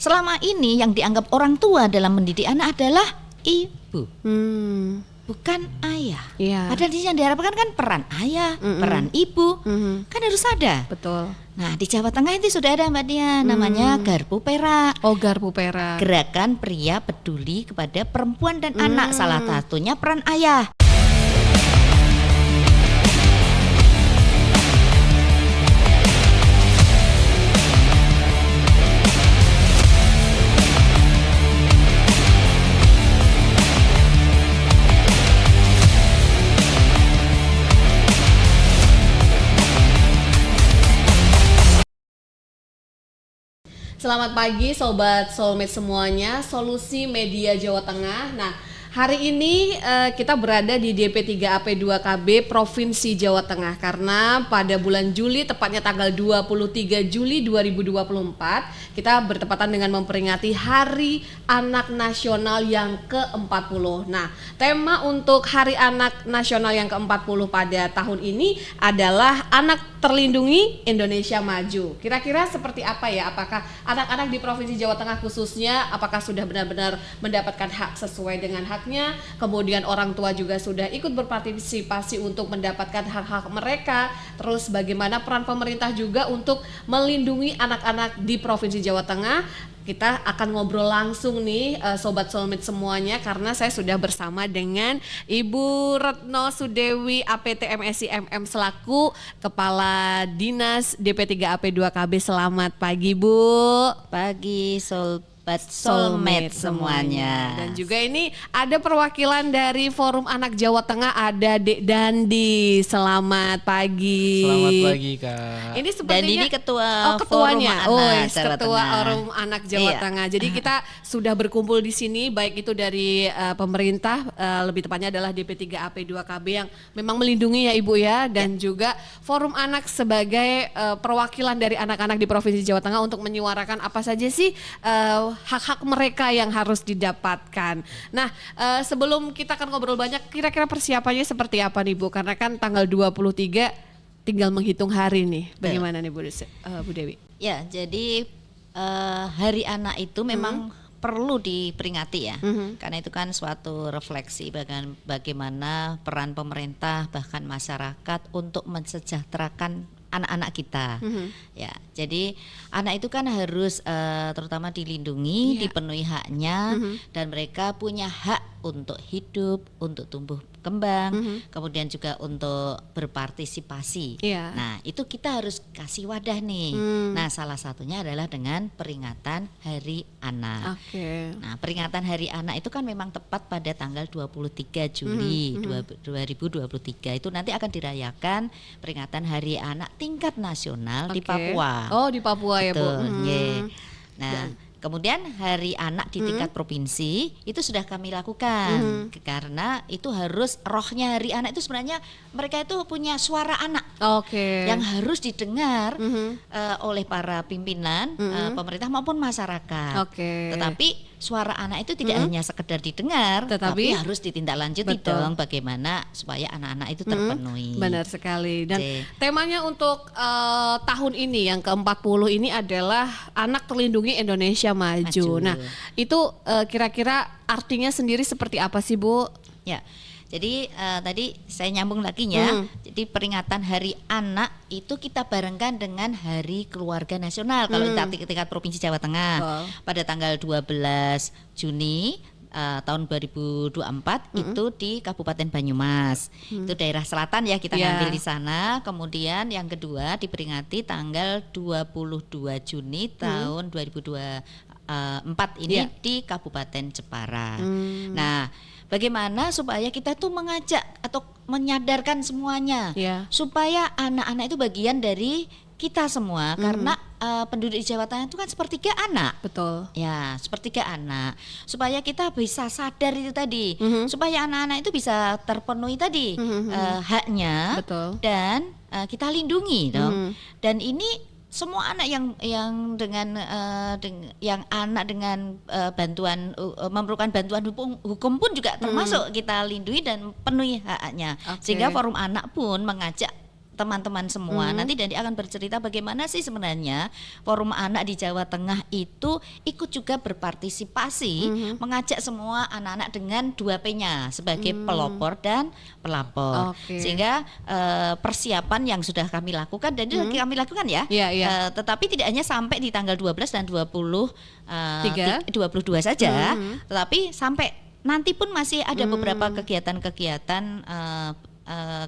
selama ini yang dianggap orang tua dalam mendidik anak adalah ibu, bukan ayah. Padahal di sini yang diharapkan kan peran ayah, peran ibu, kan harus ada. Betul. Nah di Jawa Tengah itu sudah ada Mbak Dian, namanya Garpu Perak. Oh, Garpu Perak. Gerakan pria peduli kepada perempuan dan anak, salah satunya peran ayah. Selamat pagi Sobat Soulmate semuanya, Solusi Media Jawa Tengah. Nah, hari ini kita berada di DP3AP2KB Provinsi Jawa Tengah karena pada bulan Juli, tepatnya tanggal 23 Juli 2024, kita bertepatan dengan memperingati Hari Anak Nasional yang ke-40. Nah, tema untuk Hari Anak Nasional yang ke-40 pada tahun ini adalah Anak Terlindungi Indonesia Maju. Kira-kira seperti apa ya? Apakah anak-anak di Provinsi Jawa Tengah khususnya apakah sudah benar-benar mendapatkan hak sesuai dengan haknya? Kemudian orang tua juga sudah ikut berpartisipasi untuk mendapatkan hak-hak mereka. Terus bagaimana peran pemerintah juga untuk melindungi anak-anak di Provinsi Jawa Tengah? Kita akan ngobrol langsung nih Sobat Soulmate semuanya karena saya sudah bersama dengan Ibu Retno Sudewi APT MSI MM selaku Kepala Dinas DP3AP2KB. Selamat pagi Bu. Pagi Sobat Soulmate semuanya. Dan juga ini ada perwakilan dari Forum Anak Jawa Tengah, ada Dek Dandi. Selamat pagi. Selamat pagi Kak. Ini sepertinya Dan ini ketua ketuanya. Forum Anak Jawa Ketua Tengah. Forum Anak Jawa Tengah. Jadi kita sudah berkumpul di sini baik itu dari pemerintah, lebih tepatnya adalah DP3AP2KB yang memang melindungi ya Ibu ya, dan juga Forum Anak sebagai perwakilan dari anak-anak di Provinsi Jawa Tengah untuk menyuarakan apa saja sih hak-hak mereka yang harus didapatkan. Nah, sebelum kita akan ngobrol banyak, kira-kira persiapannya seperti apa nih Bu? Karena kan tanggal 23 tinggal menghitung hari nih. Bagaimana nih Bu Dewi? Ya, jadi Hari Anak itu memang perlu diperingati ya, karena itu kan suatu refleksi bagaimana peran pemerintah bahkan masyarakat untuk mensejahterakan anak-anak kita. Ya, jadi anak itu kan harus terutama dilindungi, dipenuhi haknya, dan mereka punya hak untuk hidup, untuk tumbuh kembang, kemudian juga untuk berpartisipasi. Nah, itu kita harus kasih wadah nih. Nah, salah satunya adalah dengan peringatan Hari Anak. Nah, peringatan Hari Anak itu kan memang tepat pada tanggal 23 Juli 2023. Itu nanti akan dirayakan peringatan Hari Anak tingkat nasional di Papua. Oh, di Papua. Betul, ya Bu. Nah, kemudian Hari Anak di tingkat provinsi itu sudah kami lakukan karena itu harus rohnya Hari Anak itu sebenarnya mereka itu punya suara anak yang harus didengar oleh para pimpinan pemerintah maupun masyarakat. Tetapi suara anak itu tidak hanya sekedar didengar, tapi harus ditindaklanjuti dong bagaimana supaya anak-anak itu terpenuhi. Benar sekali. Dan temanya untuk tahun ini yang ke-40 ini adalah Anak Terlindungi Indonesia Maju. Nah, itu kira-kira artinya sendiri seperti apa sih Bu? Ya, jadi tadi saya nyambung lagi ya. Jadi peringatan Hari Anak itu kita barengkan dengan Hari Keluarga Nasional kalau di tingkat Provinsi Jawa Tengah pada tanggal 12 Juni tahun 2024 itu di Kabupaten Banyumas. Itu daerah selatan ya, kita ngambil di sana. Kemudian yang kedua diperingati tanggal 22 Juni tahun 2024 ini di Kabupaten Jepara. Nah, bagaimana supaya kita tuh mengajak atau menyadarkan semuanya supaya anak-anak itu bagian dari kita semua karena penduduk di Jawa Tengah itu kan sepertiga anak. Betul. Ya, sepertiga anak. Supaya kita bisa sadar itu tadi, supaya anak-anak itu bisa terpenuhi tadi haknya. Betul. Dan kita lindungi dong. Dan ini semua anak yang dengan yang anak dengan bantuan memerlukan bantuan hukum pun juga termasuk kita lindungi dan penuhi haknya. Sehingga Forum Anak pun mengajak teman-teman semua. Nanti Dandi akan bercerita bagaimana sih sebenarnya Forum Anak di Jawa Tengah itu ikut juga berpartisipasi mengajak semua anak-anak dengan 2P-nya sebagai pelopor dan pelapor. Sehingga persiapan yang sudah kami lakukan dan kami lakukan ya. Tetapi tidak hanya sampai di tanggal 12 dan 22 saja, tetapi sampai nanti pun masih ada beberapa kegiatan-kegiatan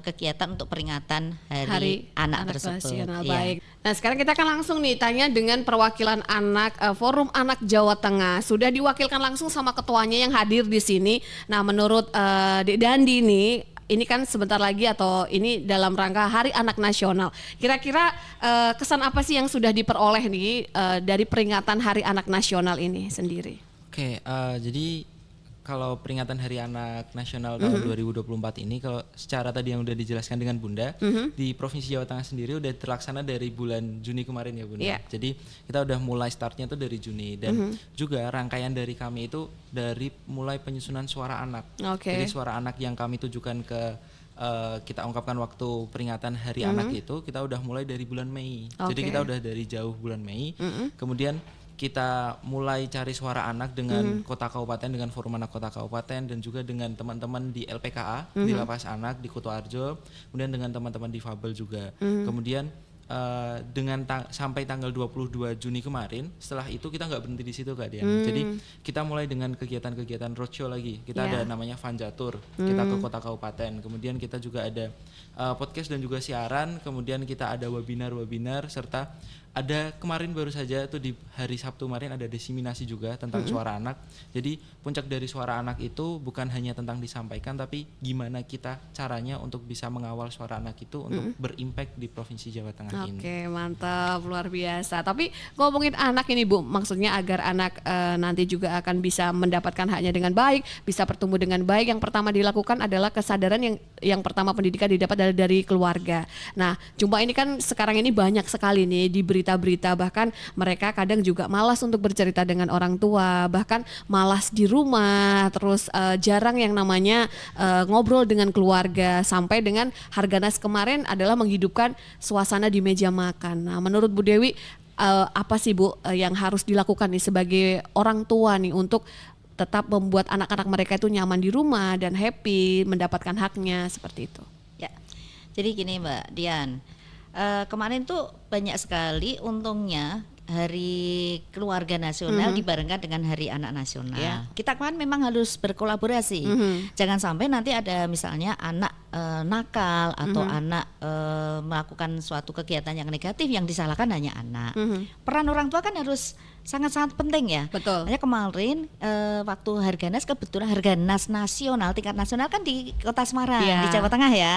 kegiatan untuk peringatan Hari Anak tersebut. Baik. Nah, sekarang kita akan langsung nih tanya dengan perwakilan anak Forum Anak Jawa Tengah. Sudah diwakilkan langsung sama ketuanya yang hadir di sini. Nah, menurut Dek Dandi nih, ini kan sebentar lagi atau ini dalam rangka Hari Anak Nasional. Kira-kira kesan apa sih yang sudah diperoleh nih dari peringatan Hari Anak Nasional ini sendiri? Oke, jadi kalau peringatan Hari Anak Nasional tahun 2024 ini, kalau secara tadi yang udah dijelaskan dengan Bunda, di Provinsi Jawa Tengah sendiri udah terlaksana dari bulan Juni kemarin ya Bunda. Jadi kita udah mulai startnya tuh dari Juni dan juga rangkaian dari kami itu dari mulai penyusunan suara anak. Jadi suara anak yang kami tujukan ke kita ungkapkan waktu peringatan Hari Anak itu kita udah mulai dari bulan Mei. Jadi kita udah dari jauh bulan Mei. Kemudian kita mulai cari suara anak dengan kota kabupaten, dengan Forum Anak Kota Kabupaten dan juga dengan teman-teman di LPKA, di Lapas Anak di Kuto Arjo, kemudian dengan teman-teman difabel juga. Kemudian dengan sampai tanggal 22 Juni kemarin, setelah itu kita nggak berhenti di situ Kak Dian. Jadi kita mulai dengan kegiatan-kegiatan roadshow lagi. Kita ada namanya Vanjatur, kita ke kota kabupaten. Kemudian kita juga ada podcast dan juga siaran. Kemudian kita ada webinar serta ada kemarin baru saja tuh di hari Sabtu kemarin ada diseminasi juga tentang suara anak. Jadi puncak dari suara anak itu bukan hanya tentang disampaikan, tapi gimana kita caranya untuk bisa mengawal suara anak itu untuk berimpact di Provinsi Jawa Tengah ini. Oke, mantap, luar biasa. Tapi ngomongin anak ini Bu, maksudnya agar anak nanti juga akan bisa mendapatkan haknya dengan baik, bisa bertumbuh dengan baik. Yang pertama dilakukan adalah kesadaran yang pertama pendidikan didapat dari keluarga. Nah, cuma ini kan sekarang ini banyak sekali nih di berita-berita, bahkan mereka kadang juga malas untuk bercerita dengan orang tua, bahkan malas di rumah, terus jarang yang namanya ngobrol dengan keluarga, sampai dengan Harganas kemarin adalah menghidupkan suasana di meja makan. Nah, menurut Bu Dewi apa sih Bu yang harus dilakukan nih sebagai orang tua nih untuk tetap membuat anak-anak mereka itu nyaman di rumah dan happy mendapatkan haknya seperti itu? Ya, jadi gini Mbak Dian. Kemarin tuh banyak sekali untungnya Hari Keluarga Nasional dibarengkan dengan Hari Anak Nasional. Kita kan memang harus berkolaborasi. Jangan sampai nanti ada misalnya anak nakal atau anak melakukan suatu kegiatan yang negatif, yang disalahkan hanya anak. Peran orang tua kan harus sangat-sangat penting ya. Betul. Hanya kemarin waktu Harganas, kebetulan Harganas nasional tingkat nasional kan di Kota Semarang, di Jawa Tengah ya.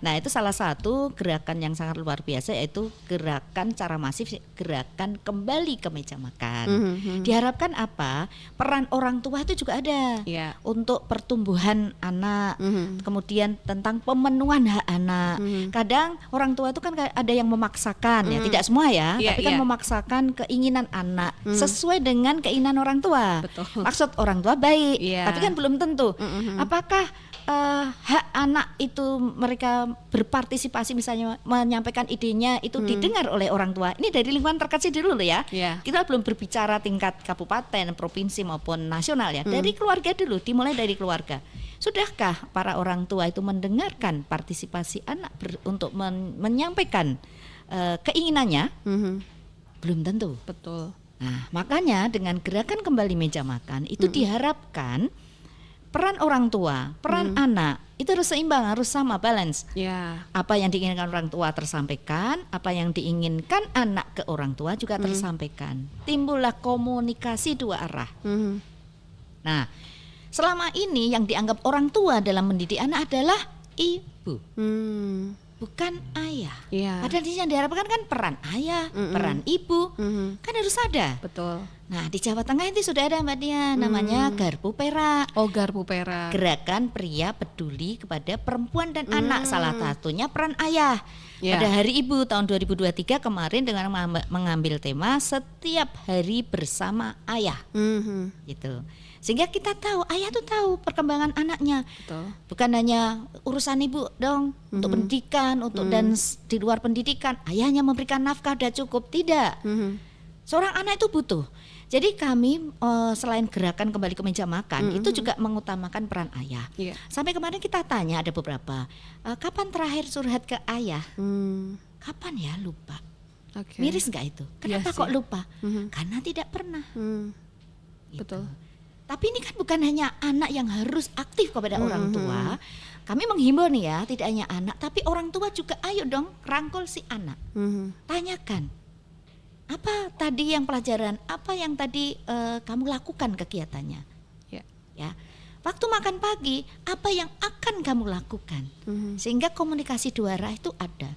Nah, itu salah satu gerakan yang sangat luar biasa, yaitu gerakan cara masif, gerakan kembali ke meja makan. Diharapkan apa? Peran orang tua itu juga ada untuk pertumbuhan anak, kemudian tentang pemenuhan hak anak. Kadang orang tua itu kan ada yang memaksakan ya, tidak semua ya, tapi kan memaksakan keinginan anak sesuai dengan keinginan orang tua. Maksud orang tua baik, tapi kan belum tentu. Apakah hak anak itu mereka berpartisipasi, misalnya menyampaikan idenya itu didengar oleh orang tua? Ini dari lingkungan terkecil dulu ya. Kita belum berbicara tingkat kabupaten, provinsi maupun nasional ya. Dari keluarga dulu, dimulai dari keluarga. Sudahkah para orang tua itu mendengarkan partisipasi anak untuk menyampaikan keinginannya? Belum tentu. Betul. Nah, makanya dengan gerakan kembali meja makan itu diharapkan peran orang tua, peran anak itu harus seimbang, harus sama, balance. Apa yang diinginkan orang tua tersampaikan, apa yang diinginkan anak ke orang tua juga tersampaikan. Timbullah komunikasi dua arah. Nah, selama ini yang dianggap orang tua dalam mendidik anak adalah ibu. Bukan ayah. Padahal yang diharapkan kan peran ayah, peran ibu, kan harus ada. Betul. Nah, di Jawa Tengah itu sudah ada Mbak Dia, namanya Garpu Perak. Oh, Garpu Perak. Gerakan Pria Peduli kepada Perempuan dan Anak, salah satunya peran ayah. Ya. Pada Hari Ibu tahun 2023 kemarin dengan mengambil tema Setiap Hari Bersama Ayah. Gitu. Sehingga kita tahu, ayah tuh tahu perkembangan anaknya. Betul. Bukan hanya urusan ibu dong untuk pendidikan, untuk dan di luar pendidikan ayahnya memberikan nafkah udah cukup, tidak. Seorang anak itu butuh. Jadi kami selain gerakan kembali ke meja makan itu juga mengutamakan peran ayah. Iya. Sampai kemarin kita tanya ada beberapa, kapan terakhir curhat ke ayah? Kapan ya, lupa. Oke. Miris nggak itu? Kenapa Iya kok sih. lupa? Karena tidak pernah. Gitu. Betul. Tapi ini kan bukan hanya anak yang harus aktif kepada orang tua. Kami menghimbau nih ya, tidak hanya anak, tapi orang tua juga ayo dong rangkul si anak. Tanyakan, apa tadi yang pelajaran, apa yang tadi kamu lakukan kegiatannya. Ya. Ya, waktu makan pagi, apa yang akan kamu lakukan. Sehingga komunikasi dua arah itu ada.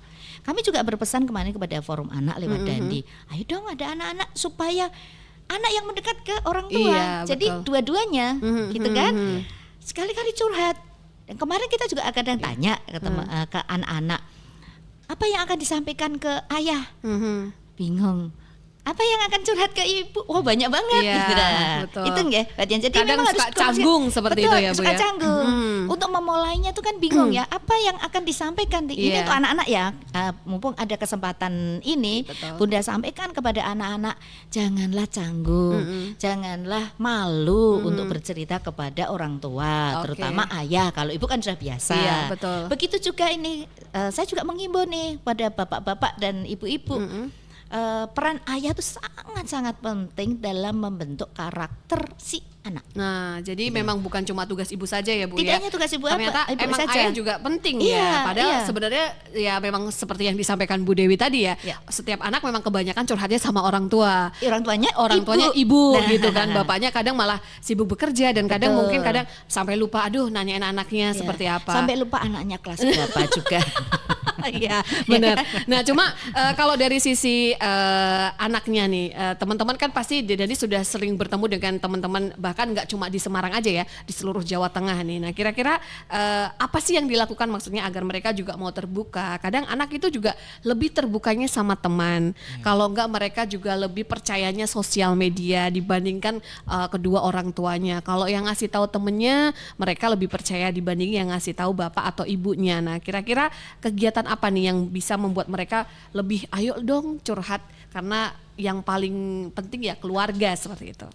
Kami juga berpesan kemarin kepada forum anak lewat Dandi, ayo dong ada anak-anak supaya anak yang mendekat ke orang tua. Iya, Jadi betul. dua-duanya, gitu kan. Sekali-kali curhat. Dan kemarin kita juga akan tanya ke anak-anak, apa yang akan disampaikan ke ayah? Bingung. Apa yang akan curhat ke ibu? Wah, banyak banget. Iya, Gitu dah. betul. Itu enggak? Jadi Kadang memang suka harus canggung seperti betul, itu ya, Bu, suka ya? canggung. Untuk memulainya tuh kan bingung ya. Apa yang akan disampaikan? Ini Iya. untuk anak-anak ya. Mumpung ada kesempatan ini, Betul. Bunda sampaikan kepada anak-anak, janganlah canggung, janganlah malu untuk bercerita kepada orang tua, Oke. terutama ayah. Kalau ibu kan sudah biasa. Iya, betul. Begitu juga ini, saya juga menghimbau nih pada bapak-bapak dan ibu-ibu. Peran ayah itu sangat-sangat penting dalam membentuk karakter si anak. Nah, jadi memang bukan cuma tugas ibu saja ya, Bu, Tidak ya. hanya tugas ibu, Ternyata ibu emang saja. ayah juga penting Iya, ya. Padahal iya. sebenarnya ya memang seperti yang disampaikan Bu Dewi tadi ya. Iya. Setiap anak memang kebanyakan curhatnya sama orang tua. Orang tuanya Ibu Nah. gitu kan, bapaknya kadang malah sibuk bekerja dan kadang Betul. mungkin kadang sampai lupa aduh nanyain anaknya Iya. seperti apa. Sampai lupa anaknya kelas berapa juga. Iya benar. Nah cuma kalau dari sisi anaknya nih, teman-teman kan pasti Dani sudah sering bertemu dengan teman-teman bahkan nggak cuma di Semarang aja ya, di seluruh Jawa Tengah nih. Nah kira-kira apa sih yang dilakukan maksudnya agar mereka juga mau terbuka? Kadang anak itu juga lebih terbukanya sama teman. Kalau enggak mereka juga lebih percayanya sosial media dibandingkan kedua orang tuanya. Kalau yang ngasih tahu temennya, mereka lebih percaya dibanding yang ngasih tahu bapak atau ibunya. Nah kira-kira kegiatan apa nih yang bisa membuat mereka lebih ayo dong curhat, karena yang paling penting ya keluarga seperti itu.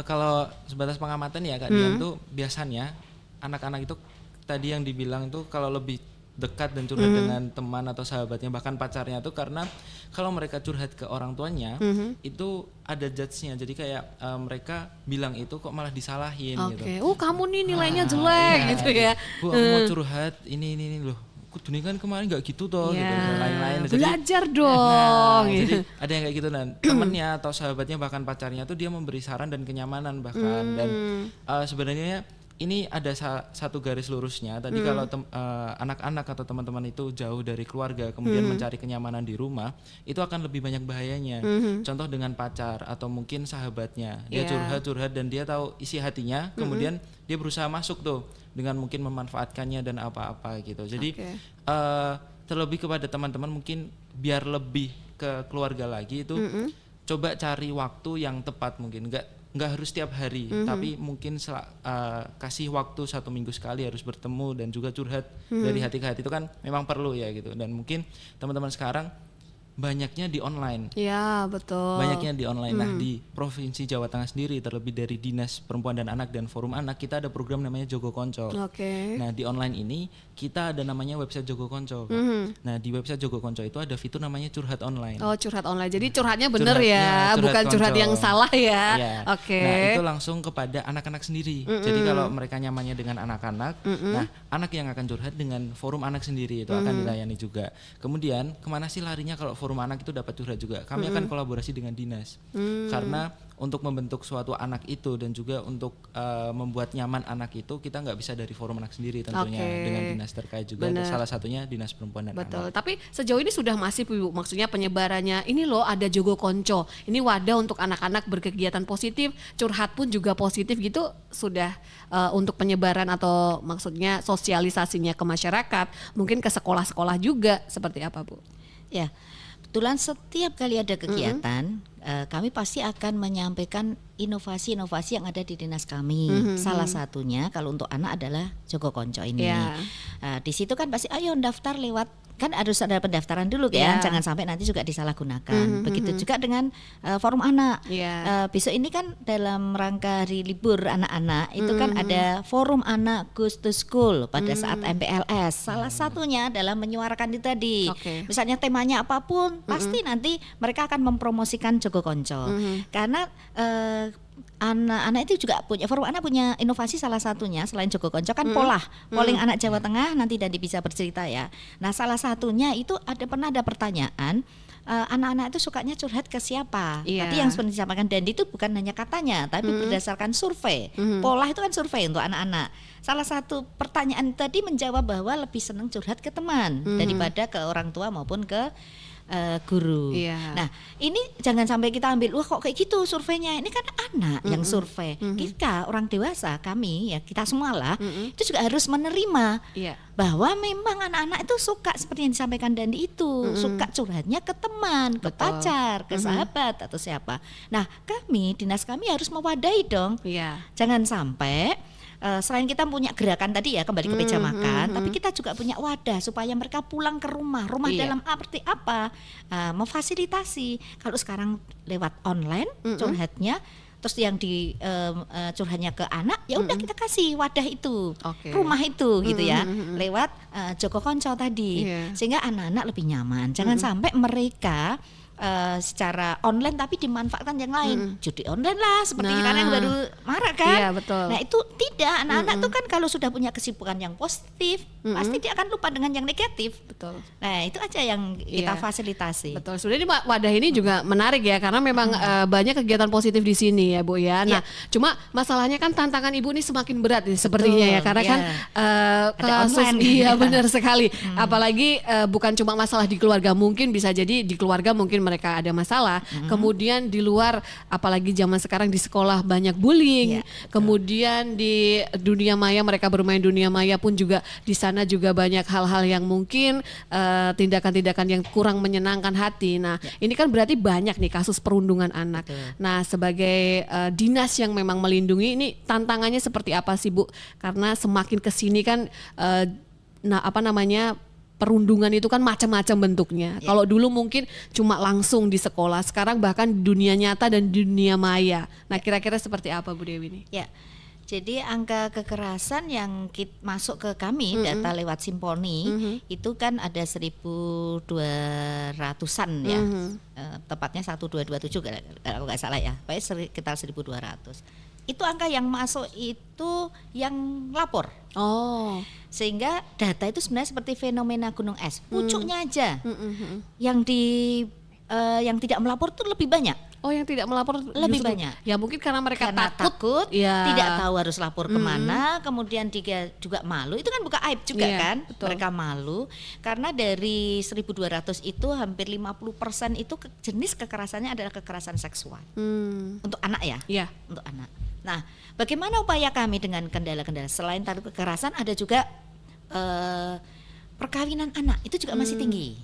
Kalau sebatas pengamatan ya Kak Dian tuh biasanya anak-anak itu tadi yang dibilang tuh kalau lebih dekat dan curhat dengan teman atau sahabatnya bahkan pacarnya tuh karena kalau mereka curhat ke orang tuanya itu ada judge-nya, jadi kayak mereka bilang itu kok malah disalahin gitu. Oke, kamu nih nilainya jelek Iya, gitu ya. Bu aku mau curhat ini loh. Kudunya kan kemarin nggak gitu toh gitu dan lain-lain. Jadi, Belajar dong. nah, jadi ada yang kayak gitu dan temennya atau sahabatnya bahkan pacarnya tuh dia memberi saran dan kenyamanan bahkan dan sebenarnya ini ada satu garis lurusnya tadi kalau anak-anak atau teman-teman itu jauh dari keluarga kemudian mencari kenyamanan di rumah itu akan lebih banyak bahayanya. Contoh dengan pacar atau mungkin sahabatnya dia curhat dan dia tahu isi hatinya kemudian dia berusaha masuk tuh dengan mungkin memanfaatkannya dan apa-apa gitu. Jadi terlebih kepada teman-teman mungkin biar lebih ke keluarga lagi itu coba cari waktu yang tepat, mungkin nggak harus setiap hari tapi mungkin kasih waktu 1 minggu sekali harus bertemu dan juga curhat dari hati ke hati itu kan memang perlu ya gitu. Dan mungkin teman-teman sekarang banyaknya di online. Ya betul. Banyaknya di online. Nah di Provinsi Jawa Tengah sendiri terlebih dari Dinas Perempuan dan Anak dan Forum Anak kita ada program namanya Jogo Konco. Oke. Nah di online ini kita ada namanya website Jogo Konco. Nah di website Jogo Konco itu ada fitur namanya curhat online. Oh curhat online. Jadi curhatnya bener Curhat, ya, ya, curhat bukan curhat konco. yang salah ya. Iya. Oke. Nah itu langsung kepada anak-anak sendiri. Jadi kalau mereka nyamannya dengan anak-anak, nah anak yang akan curhat dengan forum anak sendiri itu akan dilayani juga. Kemudian kemana sih larinya kalau forum anak itu dapat curhat juga. Kami akan kolaborasi dengan dinas. Karena untuk membentuk suatu anak itu dan juga untuk membuat nyaman anak itu, kita nggak bisa dari forum anak sendiri tentunya, dengan dinas terkait juga. Ada salah satunya Dinas Perempuan dan Betul. Anak. Tapi sejauh ini sudah masif Bu, maksudnya penyebarannya. Ini loh ada Jogo Konco. Ini wadah untuk anak-anak berkegiatan positif, curhat pun juga positif gitu, sudah untuk penyebaran atau maksudnya sosialisasinya ke masyarakat, mungkin ke sekolah-sekolah juga, seperti apa Bu? Ya, kebetulan setiap kali ada kegiatan, kami pasti akan menyampaikan inovasi-inovasi yang ada di dinas kami. Salah satunya kalau untuk anak adalah Jogo Konco ini. Di situ kan pasti ayo daftar lewat, kan harus ada pendaftaran dulu kan, jangan sampai nanti juga disalahgunakan. Begitu juga dengan forum anak. Besok ini kan dalam rangka hari libur anak-anak itu kan ada forum anak goes to school pada saat MPLS. Salah satunya adalah menyuarakan itu tadi. Misalnya temanya apapun, pasti nanti mereka akan mempromosikan Jogo Konco. Karena anak-anak itu juga punya, forum anak punya inovasi, salah satunya selain Jogo Konco kan polling anak Jawa Tengah, nanti Dandi bisa bercerita ya. Nah salah satunya itu pernah ada pertanyaan, anak-anak itu sukanya curhat ke siapa? Tadi yang seperti disampaikan Dandi itu bukan hanya katanya, tapi berdasarkan survei. Pola itu kan survei untuk anak-anak. Salah satu pertanyaan tadi menjawab bahwa lebih senang curhat ke teman daripada ke orang tua maupun ke guru. Nah ini jangan sampai kita ambil wah kok kayak gitu surveinya, ini kan anak yang survei. Kita orang dewasa, kami ya kita semua lah itu juga harus menerima bahwa memang anak-anak itu suka seperti yang disampaikan Dandi itu, suka curhatnya ke teman, ke pacar, ke sahabat atau siapa. Nah kami, dinas kami harus mewadahi dong. Jangan sampai selain kita punya gerakan tadi ya kembali ke meja makan, tapi kita juga punya wadah supaya mereka pulang ke rumah dalam arti apa, memfasilitasi. Kalau sekarang lewat online curhatnya, terus yang di curhatnya ke anak, ya udah kita kasih wadah itu, rumah itu gitu ya, lewat Jogo Konco tadi, sehingga anak-anak lebih nyaman. Jangan sampai mereka secara online tapi dimanfaatkan yang lain, judi online lah seperti sekarang yang baru marak kan. Nah itu tidak, anak-anak tuh kan kalau sudah punya kesibukan yang positif pasti dia akan lupa dengan yang negatif. Nah itu aja yang kita fasilitasi. Sebenarnya wadah ini juga menarik ya, karena memang banyak kegiatan positif di sini ya Bu ya. Nah cuma masalahnya kan tantangan Ibu ini semakin berat nih sepertinya ya, karena kan kasus benar sekali. Apalagi bukan cuma masalah di keluarga, mungkin bisa jadi di keluarga mungkin mereka ada masalah, kemudian di luar, apalagi zaman sekarang di sekolah banyak bullying, kemudian di dunia maya mereka bermain dunia maya pun juga di sana juga banyak hal-hal yang mungkin tindakan-tindakan yang kurang menyenangkan hati. Nah ini kan berarti banyak nih kasus perundungan anak. Nah sebagai dinas yang memang melindungi, ini tantangannya seperti apa sih Bu? Karena semakin kesini kan perundungan itu kan macam-macam bentuknya. Kalau dulu mungkin cuma langsung di sekolah, sekarang bahkan di dunia nyata dan di dunia maya. Nah kira-kira seperti apa Bu Dewi ini? Jadi angka kekerasan yang masuk ke kami data lewat Simponi itu kan ada 1.200-an ya, tepatnya 1227 kalau nggak salah ya, sekitar 1.200. Itu angka yang masuk itu yang lapor. Sehingga data itu sebenarnya seperti fenomena gunung es, pucuknya aja. Yang tidak melapor itu lebih banyak. Yang tidak melapor lebih banyak. Ya mungkin karena mereka takut, tidak tahu harus lapor kemana, kemudian dia juga malu. Itu kan bukan aib juga kan, mereka malu. Karena dari 1.200 itu hampir 50% itu jenis kekerasannya adalah kekerasan seksual. Untuk anak ya, untuk anak. Nah, bagaimana upaya kami dengan kendala-kendala selain tadi kekerasan, ada juga perkawinan anak itu juga masih tinggi.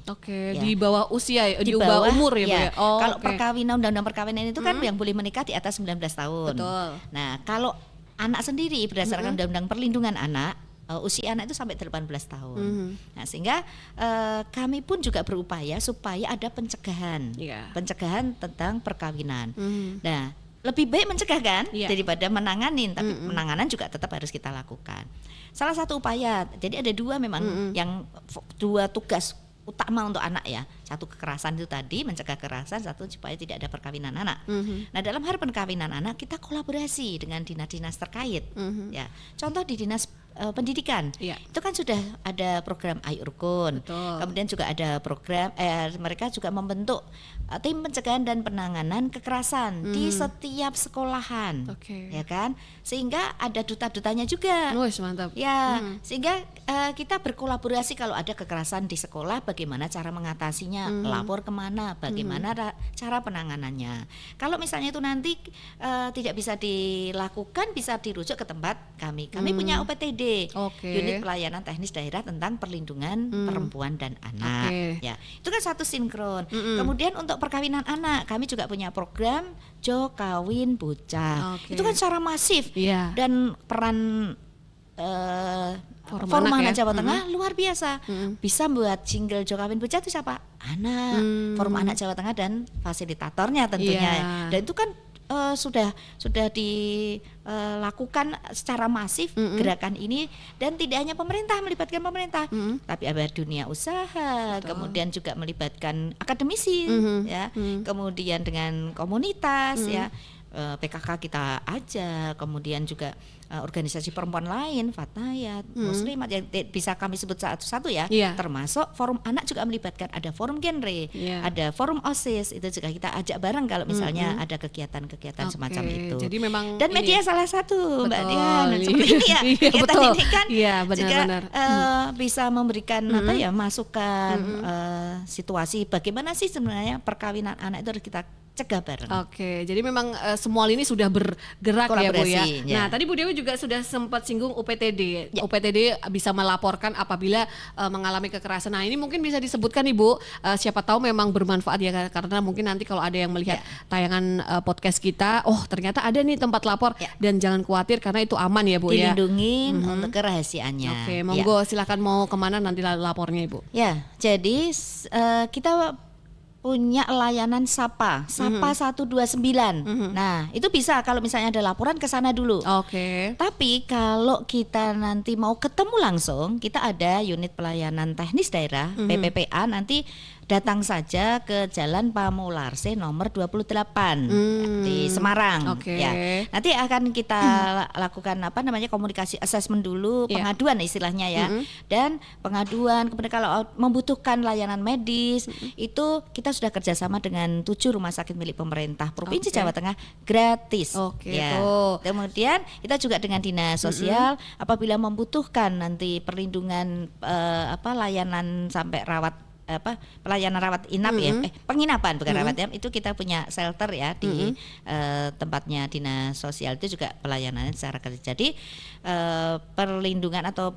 Di bawah usia, di bawah umur ya. Kalau perkawinan, undang-undang perkawinan itu kan yang boleh menikah di atas 19 tahun. Nah, kalau anak sendiri berdasarkan undang-undang perlindungan anak, usia anak itu sampai 18 tahun. Nah, sehingga kami pun juga berupaya supaya ada pencegahan. Pencegahan tentang perkawinan. Nah, lebih baik mencegah kan daripada menanganin, tapi penanganan juga tetap harus kita lakukan. Salah satu upaya, jadi ada dua memang yang dua tugas utama untuk anak ya. Satu kekerasan itu tadi, mencegah kekerasan, satu supaya tidak ada perkawinan anak. Nah dalam hal perkawinan anak kita kolaborasi dengan dinas-dinas terkait. Ya, contoh di dinas pendidikan. Iya. Itu kan sudah ada program Ayo Rukun. Betul. Kemudian juga ada program mereka juga membentuk tim pencegahan dan penanganan kekerasan di setiap sekolahan. Oke. Ya kan? Sehingga ada duta-dutanya juga. Wih, mantap. Ya, sehingga kita berkolaborasi kalau ada kekerasan di sekolah, bagaimana cara mengatasinya, lapor kemana, bagaimana cara penanganannya. Kalau misalnya itu nanti tidak bisa dilakukan, bisa dirujuk ke tempat kami. Kami punya OPTD, Oke. Unit Pelayanan Teknis Daerah tentang Perlindungan Perempuan dan Anak. Oke. Ya, itu kan satu sinkron. Kemudian untuk perkawinan anak, kami juga punya program Jo Kawin Bocah. Oke. Itu kan secara masif. Iya. Dan peran Forum Forum Anak Anak ya? Jawa Tengah luar biasa. Bisa buat jingle Jo Kawin Bocah itu siapa? Anak. Forum Anak Jawa Tengah dan fasilitatornya tentunya. Iya. Dan itu kan sudah dilakukan secara masif gerakan ini, dan tidak hanya pemerintah, melibatkan pemerintah, tapi ada dunia usaha, kemudian juga melibatkan akademisi, ya, kemudian dengan komunitas, ya. PKK kita ajak, kemudian juga organisasi perempuan lain, Fatayat, Muslimat yang bisa kami sebut satu-satu ya, Iya. termasuk forum anak juga melibatkan, ada forum genre, Iya. ada forum OSIS, itu juga kita ajak bareng kalau misalnya ada kegiatan-kegiatan Oke, semacam itu. jadi memang dan ini media ya. salah satu, Mbak Betul. Dian, seperti ini ya. Iya, Kegiatan betul. ini kan Iya, juga benar-benar. bisa memberikan apa ya, masukan situasi bagaimana sih sebenarnya perkawinan anak itu harus kita cegah bareng. Oke, jadi memang semua lini sudah bergerak ya Bu ya. Kolaborasi, ya. Nah tadi Bu Dewi juga sudah sempat singgung UPTD. Ya. UPTD bisa melaporkan apabila mengalami kekerasan. Nah ini mungkin bisa disebutkan Ibu, siapa tahu memang bermanfaat ya, karena mungkin nanti kalau ada yang melihat tayangan podcast kita, oh ternyata ada nih tempat lapor, Ya. dan jangan khawatir karena itu aman ya Bu ya. Dilindungin untuk kerahasiaannya. Oke, Ya. monggo silakan mau kemana nanti lapornya Ibu. Ya, jadi kita punya layanan SAPA 129. Nah, itu bisa kalau misalnya ada laporan ke sana dulu. Oke. Tapi kalau kita nanti mau ketemu langsung, kita ada unit pelayanan teknis daerah, PPPA, nanti datang saja ke Jalan Pamularse nomor 28 di Semarang. Oke. Ya. Nanti akan kita lakukan komunikasi assessment dulu, Ya. pengaduan istilahnya ya. Dan pengaduan, kemudian kalau membutuhkan layanan medis, itu kita sudah kerjasama dengan 7 rumah sakit milik pemerintah Provinsi Oke. Jawa Tengah gratis. Oke, Ya. tuh. Kemudian kita juga dengan dinas sosial apabila membutuhkan nanti perlindungan layanan sampai pelayanan rawat inap ya, penginapan bukan rawat inap, itu kita punya shelter ya di tempatnya dinas sosial, itu juga pelayanannya secara gratis. Jadi perlindungan atau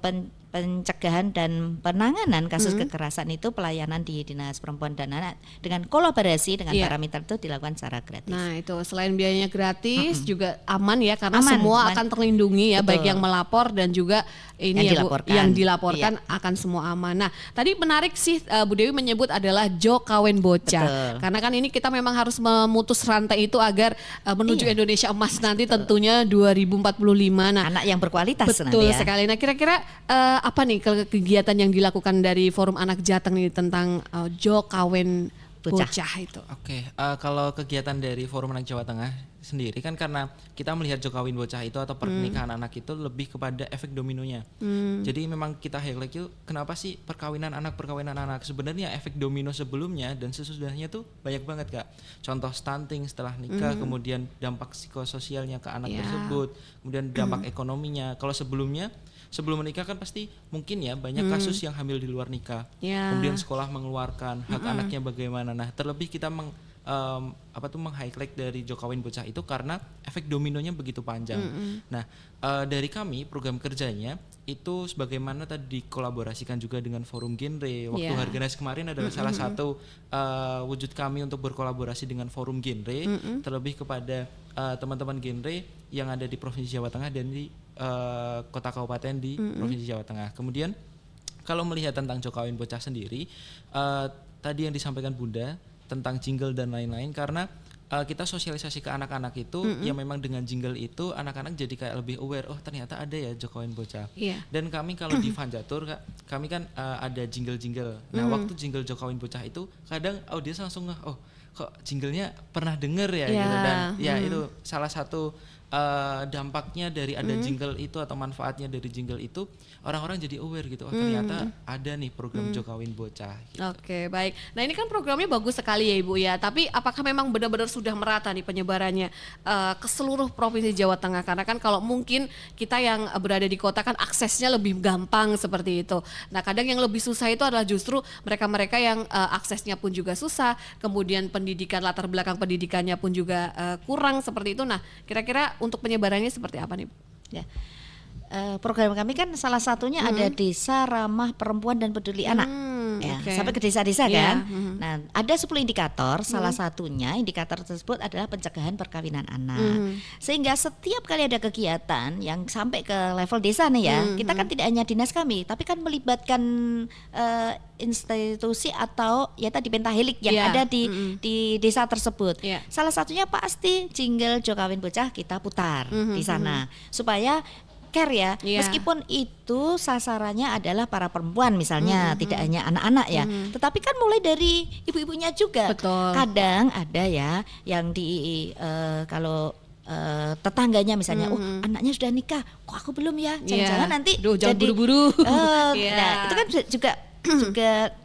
pencegahan dan penanganan kasus kekerasan itu pelayanan di Dinas Perempuan dan Anak dengan kolaborasi dengan Iya. para mitra itu dilakukan secara gratis. Nah itu selain biayanya gratis juga aman ya, karena Aman, semua aman. akan terlindungi ya, Betul. baik yang melapor dan juga ini Yang ya Bu, dilaporkan. yang dilaporkan akan semua aman. Nah tadi menarik sih Bu Dewi menyebut adalah Jo Kawin Bocah. Betul. Karena kan ini kita memang harus memutus rantai itu agar menuju Iya. Indonesia Emas nanti tentunya 2045. Nah Anak yang berkualitas betul nanti ya. sekali. Nah kira-kira apa nih kegiatan yang dilakukan dari Forum Anak Jateng ini tentang Jo Kawin Bocah. Bocah itu? Oke, kalau kegiatan dari Forum Anak Jawa Tengah sendiri kan karena kita melihat Jo Kawin Bocah itu atau pernikahan anak itu lebih kepada efek dominonya. Jadi memang kita highlight itu kenapa sih perkawinan anak. Sebenarnya efek domino sebelumnya dan sesudahnya tuh banyak banget Kak. Contoh stunting setelah nikah, kemudian dampak psikososialnya ke anak Ya. tersebut, kemudian dampak ekonominya. Kalau sebelum menikah kan pasti mungkin ya banyak kasus yang hamil di luar nikah. Ya. Kemudian sekolah mengeluarkan hak anaknya bagaimana. Nah, terlebih kita meng-highlight dari Jo Kawin Bocah itu karena efek dominonya begitu panjang. Nah, dari kami program kerjanya itu sebagaimana tadi dikolaborasikan juga dengan Forum Genre. Waktu Yeah. Harganas kemarin adalah salah satu wujud kami untuk berkolaborasi dengan Forum Genre, terlebih kepada teman-teman genre yang ada di Provinsi Jawa Tengah dan di kota kabupaten di Provinsi Jawa Tengah. Kemudian kalau melihat tentang Jo Kawin Bocah sendiri, tadi yang disampaikan Bunda tentang jingle dan lain-lain, karena kita sosialisasi ke anak-anak itu ya memang dengan jingle itu anak-anak jadi kayak lebih aware, oh ternyata ada ya Jo Kawin Bocah. Iya. Dan kami kalau di Fanjatur Kak, kami kan ada jingle-jingle. Nah waktu jingle Jo Kawin Bocah itu kadang audiens langsung oh kok jinglenya pernah denger ya Iya. gitu, dan ya itu salah satu dampaknya dari ada jingle itu atau manfaatnya dari jingle itu orang-orang jadi aware gitu. Oh ternyata ada nih program Jokawin Bocah gitu. Oke, baik. Nah ini kan programnya bagus sekali ya Ibu ya, tapi apakah memang benar-benar sudah merata nih penyebarannya ke seluruh Provinsi Jawa Tengah? Karena kan kalau mungkin kita yang berada di kota kan aksesnya lebih gampang seperti itu. Nah kadang yang lebih susah itu adalah justru mereka-mereka yang aksesnya pun juga susah, kemudian pendidikan, latar belakang pendidikannya pun juga kurang seperti itu. Nah kira-kira untuk penyebarannya seperti apa nih? Ya. Program kami kan salah satunya ada Desa Ramah Perempuan dan Peduli Anak. Ya, sampai ke desa-desa kan. Nah, ada 10 indikator, salah satunya indikator tersebut adalah pencegahan perkawinan anak. Sehingga setiap kali ada kegiatan yang sampai ke level desa nih ya, kita kan tidak hanya dinas kami, tapi kan melibatkan institusi atau ya tadi pentahelik yang ada di desa tersebut. Salah satunya pasti jingle Jokawin Bocah kita putar di sana supaya care ya, meskipun itu sasarannya adalah para perempuan misalnya, tidak hanya anak-anak ya, tetapi kan mulai dari ibu-ibunya juga. Betul. Kadang ada ya yang di kalau tetangganya misalnya, oh anaknya sudah nikah, kok aku belum ya, jangan-jangan nanti jangan jadi buru-buru. Nah itu kan juga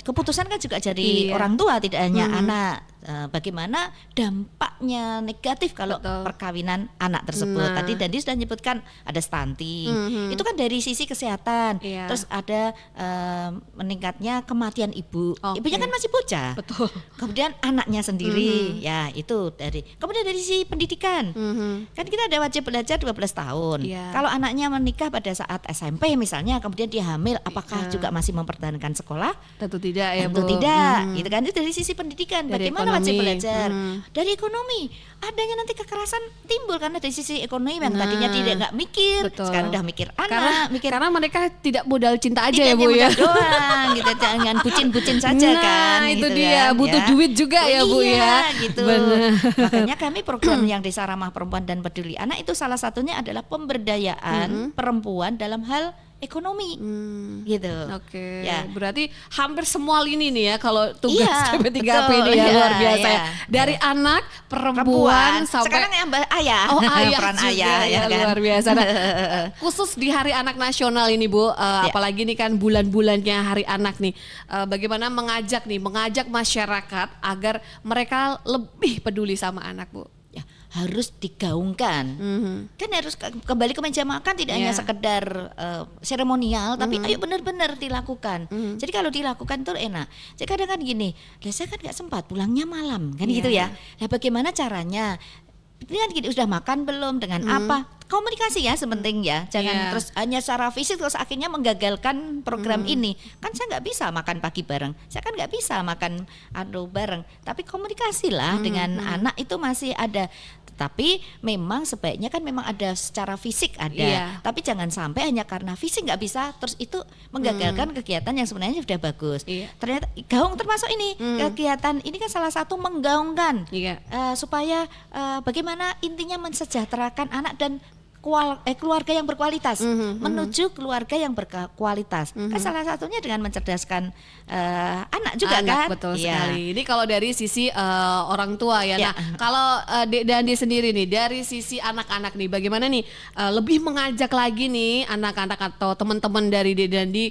keputusan kan juga dari orang tua, tidak hanya anak. Bagaimana dampaknya negatif kalau perkawinan anak tersebut. Tadi Dandi sudah menyebutkan ada stunting. Itu kan dari sisi kesehatan. Terus ada meningkatnya kematian ibu. Ibunya kan masih bocah. Betul. Kemudian anaknya sendiri. Ya, itu dari. Kemudian dari sisi pendidikan. Kan kita ada wajib belajar 12 tahun. Kalau anaknya menikah pada saat SMP misalnya, kemudian dia hamil, apakah juga masih mempertahankan sekolah? Tentu tidak ya, Tentu Bu. tidak. Gitu kan, itu dari sisi pendidikan. Dari Bagaimana wajib ekonomi. belajar? Dari ekonomi, adanya nanti kekerasan timbul karena dari sisi ekonomi yang tadinya tidak nggak mikir, sekarang udah mikir anak, karena mereka tidak modal cinta aja tidak ya Bu hanya ya. modal doang, gitu, jangan bucin-bucin saja kan. Itu gitu dia, kan, butuh ya. duit juga ya Bu ya. Gitu. Makanya kami program yang Desa Ramah Perempuan dan Peduli Anak itu salah satunya adalah pemberdayaan perempuan dalam hal ekonomi, gitu. Oke, Ya. berarti hampir semua lini nih ya kalau tugas Iya, DP3AP betul. ini ya, Iya, luar biasa ya. iya. Dari anak, perempuan sampai sekarang yang ayah, ayah peran juga ayah ya kan. luar biasa. Nah, khusus di Hari Anak Nasional ini Bu, apalagi ini kan bulan-bulannya Hari Anak nih, bagaimana mengajak masyarakat agar mereka lebih peduli sama anak Bu? Ya, harus digaungkan. Kan harus kembali ke meja makan, tidak hanya sekedar seremonial, tapi ayo benar-benar dilakukan. Jadi kalau dilakukan itu enak. Jadi kadang kan gini, saya kan nggak sempat, pulangnya malam kan gitu ya. Nah bagaimana caranya? Ini kan gini, udah makan belum, dengan apa? Komunikasi ya sepenting ya, jangan terus hanya secara fisik terus akhirnya menggagalkan program ini. Kan saya nggak bisa makan pagi bareng, saya kan nggak bisa makan bareng. Tapi komunikasi lah dengan anak itu masih ada. Tapi memang sebaiknya kan memang ada secara fisik ada. Tapi jangan sampai hanya karena fisik nggak bisa terus itu menggagalkan kegiatan yang sebenarnya sudah bagus. Ternyata gaung termasuk ini kegiatan ini kan salah satu menggaungkan supaya bagaimana intinya mensejahterakan anak dan keluarga yang berkualitas menuju keluarga yang berkualitas. Kan salah satunya dengan mencerdaskan anak juga kan. Betul sekali. Ini kalau dari sisi orang tua ya. Nah, kalau Dek Dandi sendiri nih dari sisi anak-anak nih bagaimana nih lebih mengajak lagi nih anak-anak atau teman-teman dari Dek Dandi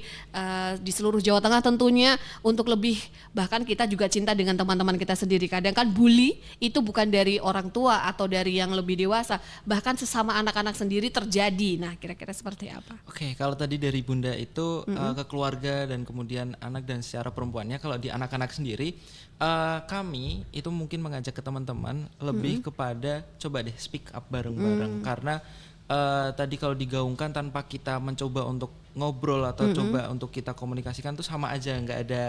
di seluruh Jawa Tengah tentunya untuk lebih, bahkan kita juga cinta dengan teman-teman kita sendiri. Kadang kan bully itu bukan dari orang tua atau dari yang lebih dewasa, bahkan sesama anak-anak sendiri terjadi. Nah, kira-kira seperti apa? Oke, kalau tadi dari Bunda itu ke keluarga dan kemudian anak dan secara perempuannya, kalau di anak-anak sendiri kami itu mungkin mengajak ke teman-teman lebih kepada coba deh speak up bareng-bareng karena tadi kalau digaungkan tanpa kita mencoba untuk ngobrol atau coba untuk kita komunikasikan tuh sama aja, nggak ada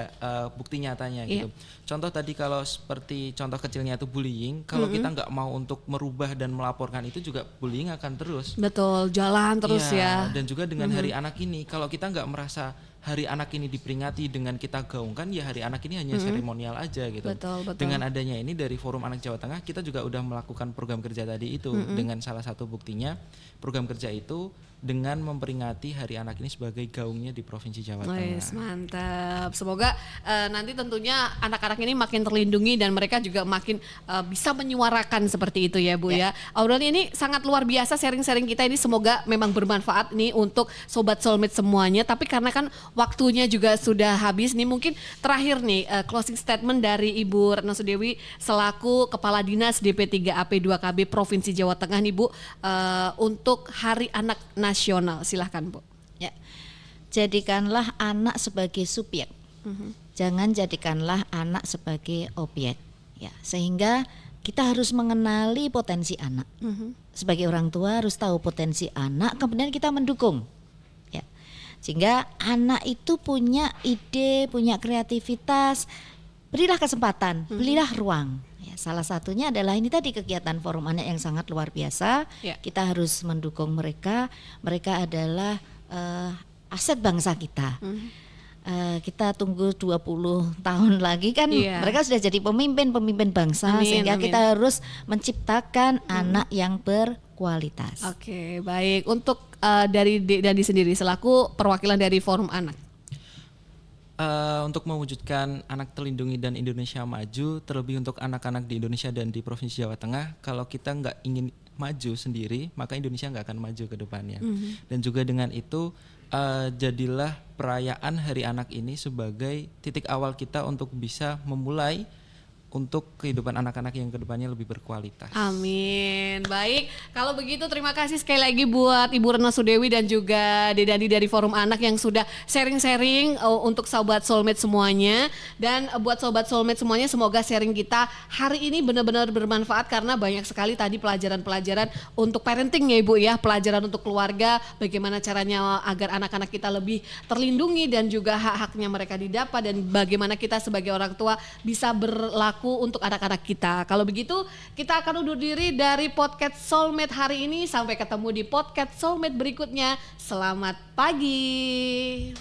bukti nyatanya gitu. Contoh tadi kalau seperti contoh kecilnya itu bullying, kalau kita nggak mau untuk merubah dan melaporkan itu juga bullying akan terus. Betul, jalan terus ya. Dan juga dengan Hari Anak ini, kalau kita nggak merasa Hari Anak ini diperingati dengan kita gaungkan, ya Hari Anak ini hanya seremonial aja gitu. Betul. Dengan adanya ini dari Forum Anak Jawa Tengah, kita juga udah melakukan program kerja tadi itu dengan salah satu buktinya program kerja itu dengan memperingati Hari Anak ini sebagai gaungnya di Provinsi Jawa Tengah. Wes, mantap. Semoga nanti tentunya anak-anak ini makin terlindungi dan mereka juga makin bisa menyuarakan seperti itu ya Bu ya. Aurelia, ini sangat luar biasa sharing-sharing kita ini, semoga memang bermanfaat nih untuk Sobat Soulmate semuanya. Tapi karena kan waktunya juga sudah habis nih, mungkin terakhir nih closing statement dari Ibu Retno Sudewi selaku Kepala Dinas DP3AP2KB Provinsi Jawa Tengah nih Bu, untuk Hari Anak Nasional. Silahkan Bu. Ya, jadikanlah anak sebagai subjek, jangan jadikanlah anak sebagai objek. Ya, sehingga kita harus mengenali potensi anak. Sebagai orang tua harus tahu potensi anak, kemudian kita mendukung. Ya, sehingga anak itu punya ide, punya kreativitas, berilah kesempatan, berilah ruang. Ya, salah satunya adalah ini tadi kegiatan Forum Anak yang sangat luar biasa. Kita harus mendukung mereka. Mereka adalah aset bangsa kita. Kita tunggu 20 tahun lagi kan mereka sudah jadi pemimpin bangsa. Sehingga kita harus menciptakan anak yang berkualitas. Oke, baik. Untuk dari Dadi sendiri selaku perwakilan dari Forum Anak. Untuk mewujudkan anak terlindungi dan Indonesia maju, terlebih untuk anak-anak di Indonesia dan di Provinsi Jawa Tengah, kalau kita nggak ingin maju sendiri, maka Indonesia nggak akan maju ke depannya. Dan juga dengan itu, jadilah perayaan Hari Anak ini sebagai titik awal kita untuk bisa memulai untuk kehidupan anak-anak yang kedepannya lebih berkualitas. Amin. Baik, kalau begitu terima kasih sekali lagi buat Ibu Retno Sudewi dan juga Dadi dari Forum Anak yang sudah sharing-sharing untuk Sobat Soulmate semuanya. Dan buat Sobat Soulmate semuanya, semoga sharing kita hari ini benar-benar bermanfaat karena banyak sekali tadi pelajaran-pelajaran untuk parenting ya Ibu ya, pelajaran untuk keluarga, bagaimana caranya agar anak-anak kita lebih terlindungi dan juga hak-haknya mereka didapat, dan bagaimana kita sebagai orang tua bisa berlaku untuk anak-anak kita. Kalau begitu kita akan undur diri dari podcast Soulmate hari ini. Sampai ketemu di podcast Soulmate berikutnya. Selamat pagi.